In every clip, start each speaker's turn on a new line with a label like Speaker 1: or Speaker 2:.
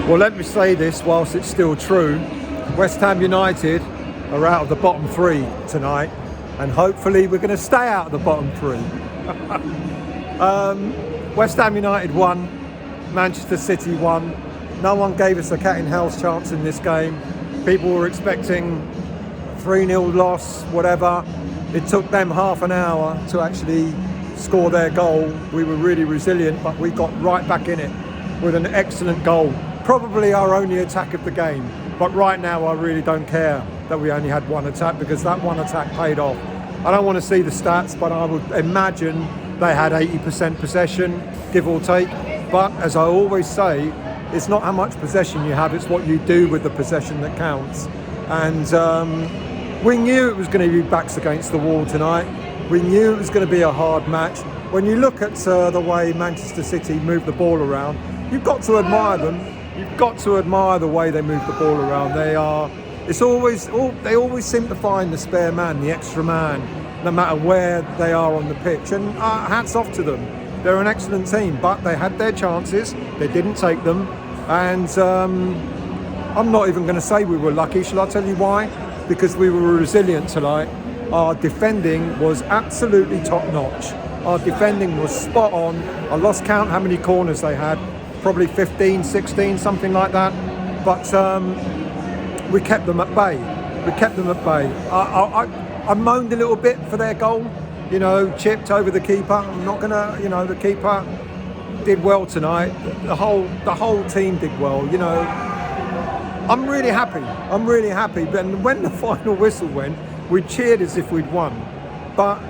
Speaker 1: Well, let me say this whilst it's still true. West Ham United are out of the bottom three tonight, and hopefully we're going to stay out of the bottom three. West Ham United won, Manchester City won. No one gave us a cat in hell's chance in this game. People were expecting 3-0 loss, whatever. It took them half an hour to actually score their goal. We were really resilient, but we got right back in it with an excellent goal. Probably our only attack of the game. But right now I really don't care that we only had one attack, because that one attack paid off. I don't want to see the stats, but I would imagine they had 80% possession, give or take. But as I always say, it's not how much possession you have, it's what you do with the possession that counts. And we knew it was going to be backs against the wall tonight. We knew it was going to be a hard match. When you look at the way Manchester City move the ball around, you've got to admire them. You've got to admire the way they move the ball around. They always seem to find the spare man, the extra man, no matter where they are on the pitch. And hats off to them. They're an excellent team, but they had their chances. They didn't take them. And I'm not even going to say we were lucky. Shall I tell you why? Because we were resilient tonight. Our defending was absolutely top notch. Our defending was spot on. I lost count how many corners they had. Probably 15, 16, something like that. But we kept them at bay. I moaned a little bit for their goal. You know, chipped over the keeper. I'm not gonna, the keeper did well tonight. The whole team did well. You know, I'm really happy. But when the final whistle went, we cheered as if we'd won. But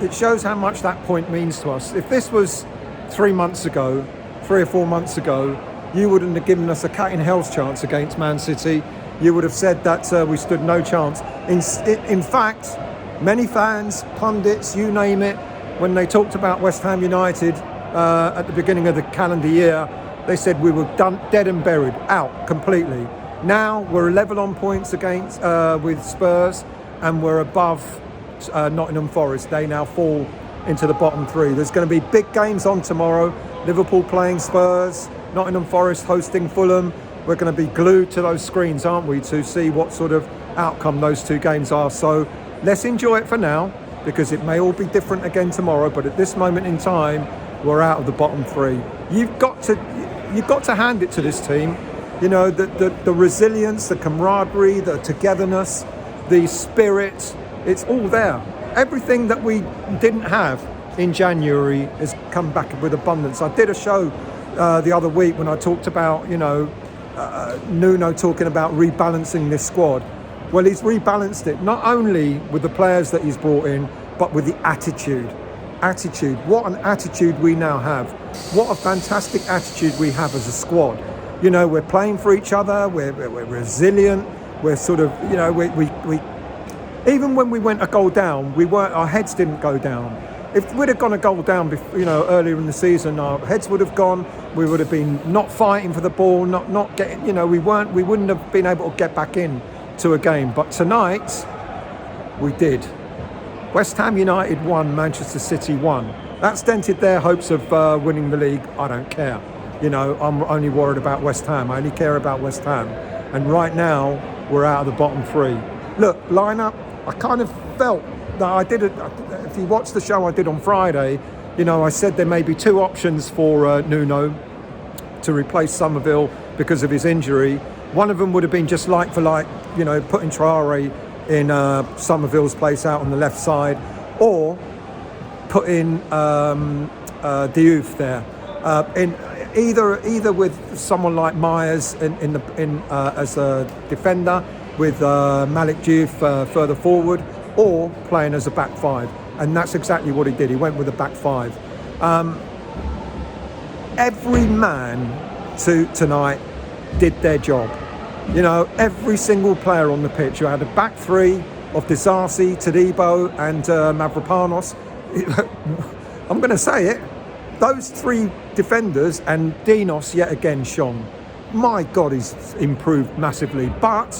Speaker 1: it shows how much that point means to us. If this was 3 or 4 months ago, you wouldn't have given us a cat in hell's chance against Man City. You would have said that we stood no chance. In fact, many fans, pundits, you name it, when they talked about West Ham United at the beginning of the calendar year, they said we were done, dead and buried, out completely. Now we're level on points against with Spurs, and we're above Nottingham Forest. They now fall into the bottom three. There's going to be big games on tomorrow. Liverpool playing Spurs, Nottingham Forest hosting Fulham. We're going to be glued to those screens, aren't we, to see what sort of outcome those two games are. So let's enjoy it for now, because it may all be different again tomorrow. But at this moment in time, we're out of the bottom three. You've got to hand it to this team. You know, the resilience, the camaraderie, the togetherness, the spirit, it's all there. Everything that we didn't have in January has come back with abundance. I did a show the other week when I talked about, Nuno talking about rebalancing this squad. Well, he's rebalanced it, not only with the players that he's brought in, but with the attitude. What an attitude we now have. What a fantastic attitude we have as a squad. You know, we're playing for each other, we're resilient, we're sort of, we even when we went a goal down, our heads didn't go down. If we'd have gone a goal down, earlier in the season, our heads would have gone. We would have been not fighting for the ball, not getting. We wouldn't have been able to get back in to a game. But tonight, we did. West Ham United won, Manchester City won. That dented their hopes of winning the league. I don't care. I'm only worried about West Ham. I only care about West Ham. And right now, we're out of the bottom three. Look, lineup. I kind of felt that if you watch the show I did on Friday, I said there may be two options for Nuno to replace Somerville because of his injury. One of them would have been just like for like, putting Traore in Somerville's place out on the left side, or putting Diouf there. In either with someone like Myers as a defender, with Malik Diouf further forward, or playing as a back five. And that's exactly what he did. He went with a back five. Every man tonight did their job. Every single player on the pitch. You had a back three of Disasi, Todibo and Mavropanos. I'm going to say it. Those three defenders, and Dinos yet again shone. My God, he's improved massively. But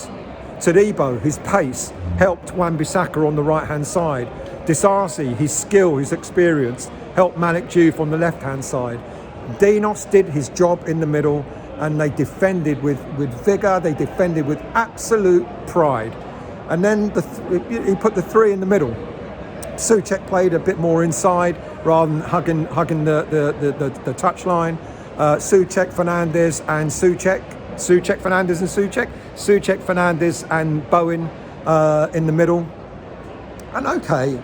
Speaker 1: Todibo, his pace, helped Wan-Bissaka on the right-hand side. Disasi, his skill, his experience, helped Malik Diouf on the left-hand side. Dinos did his job in the middle. and they defended with vigour. They defended with absolute pride. And then he put the three in the middle. Souček played a bit more inside rather than hugging the touchline. Souček, Fernandes and Souček, Fernandes and Bowen in the middle. And okay,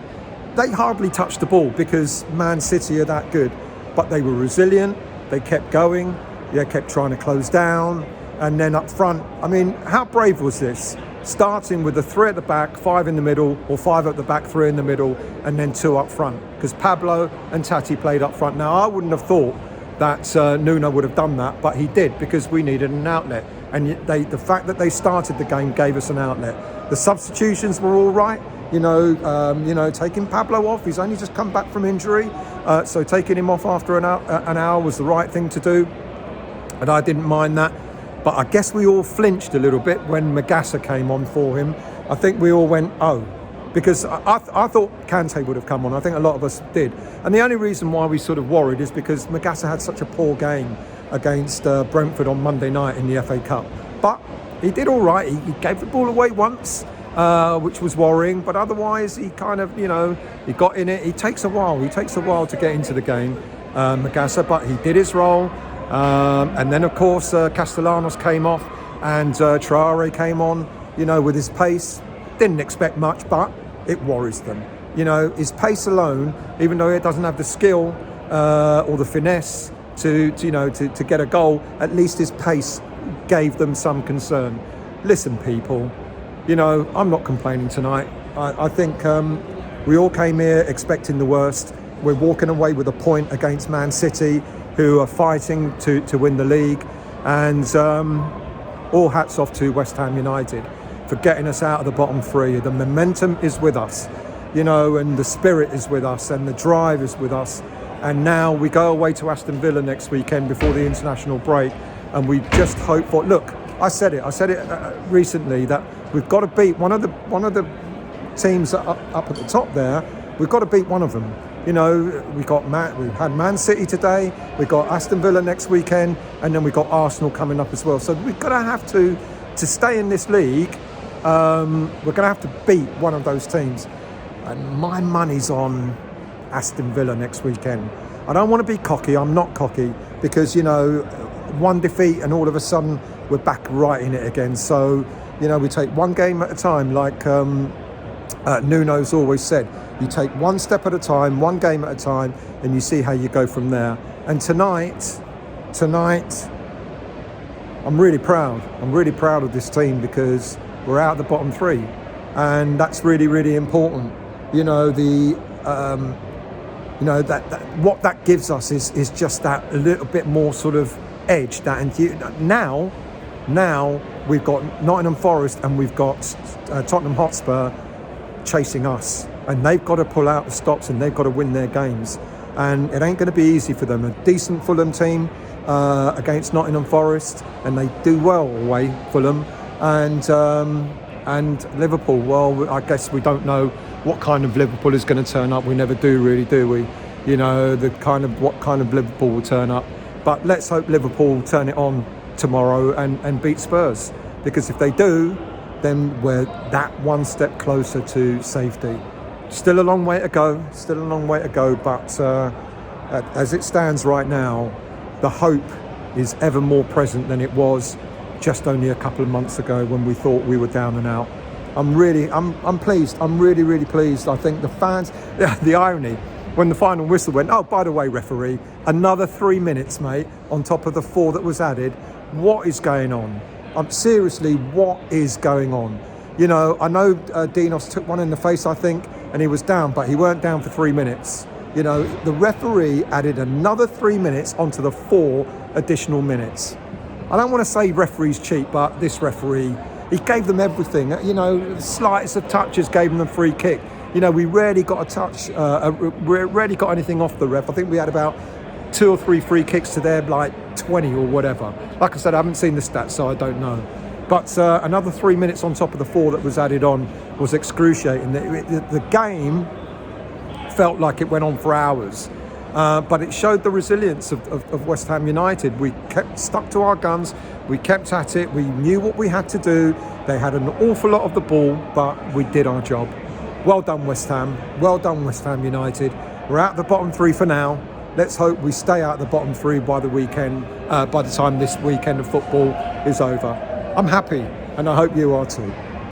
Speaker 1: they hardly touched the ball because Man City are that good, but they were resilient. They kept going. They kept trying to close down. And then up front, I mean, how brave was this? Starting with the three at the back, five in the middle, or five at the back, three in the middle, and then two up front. Because Pablo and Tati played up front. Now, I wouldn't have thought that Nuno would have done that, but he did, because we needed an outlet. And the fact that they started the game gave us an outlet. The substitutions were all right. Taking Pablo off, he's only just come back from injury. So taking him off after an hour was the right thing to do. And I didn't mind that. But I guess we all flinched a little bit when Magassa came on for him. I think we all went, oh, because I thought Kante would have come on. I think a lot of us did. And the only reason why we sort of worried is because Magassa had such a poor game against Brentford on Monday night in the FA Cup. But he did all right. He gave the ball away once, which was worrying. But otherwise, he kind of, he got in it. It takes a while. He takes a while to get into the game, Magassa, but he did his role. And then, of course, Castellanos came off and Traore came on, with his pace. Didn't expect much, but it worries them. His pace alone, even though it doesn't have the skill or the finesse to get a goal, at least his pace gave them some concern. Listen, people, I'm not complaining tonight. I think we all came here expecting the worst. We're walking away with a point against Man City, who are fighting to win the league. And all hats off to West Ham United for getting us out of the bottom three. The momentum is with us, and the spirit is with us, and the drive is with us. And now we go away to Aston Villa next weekend before the international break, and we just hope for. Look, I said it recently that we've got to beat one of the teams that are up at the top there. We've got to beat one of them. We've had Man City today, we've got Aston Villa next weekend, and then we've got Arsenal coming up as well. So we're going to have to stay in this league, we're going to have to beat one of those teams. And my money's on Aston Villa next weekend. I don't want to be cocky, I'm not cocky, because, one defeat and all of a sudden we're back right in it again. So, we take one game at a time, like Nuno's always said. You take one step at a time, one game at a time, and you see how you go from there. And tonight, I'm really proud. I'm really proud of this team because we're out of the bottom three, and that's really, really important. What that gives us is just that a little bit more sort of edge. Now we've got Nottingham Forest and we've got Tottenham Hotspur chasing us. And they've got to pull out the stops and they've got to win their games. And it ain't going to be easy for them. A decent Fulham team against Nottingham Forest, and they do well away, Fulham. And Liverpool, well, I guess we don't know what kind of Liverpool is going to turn up. We never do really, do we? What kind of Liverpool will turn up. But let's hope Liverpool turn it on tomorrow and beat Spurs. Because if they do, then we're that one step closer to safety. Still a long way to go, but as it stands right now, the hope is ever more present than it was just only a couple of months ago when we thought we were down and out. I'm pleased. I'm really, really pleased. I think the fans, the irony, when the final whistle went, oh, by the way, referee, another 3 minutes, mate, on top of the 4 that was added. What is going on? Seriously, what is going on? I know Dinos took one in the face, I think, and he was down, but he weren't down for 3 minutes. The referee added another 3 minutes onto the 4 additional minutes. I don't want to say referees cheat, but this referee, he gave them everything. The slightest of touches gave them a free kick. We rarely got a touch, we rarely got anything off the ref. I think we had about 2 or 3 free kicks to their 20 or whatever. Like I said, I haven't seen the stats, so I don't know. But another 3 minutes on top of the 4 that was added on was excruciating. The game felt like it went on for hours. But it showed the resilience of West Ham United. We kept stuck to our guns. We kept at it. We knew what we had to do. They had an awful lot of the ball, but we did our job. Well done, West Ham. Well done, West Ham United. We're out the bottom three for now. Let's hope we stay out the bottom three by the weekend. By the time this weekend of football is over, I'm happy, and I hope you are too.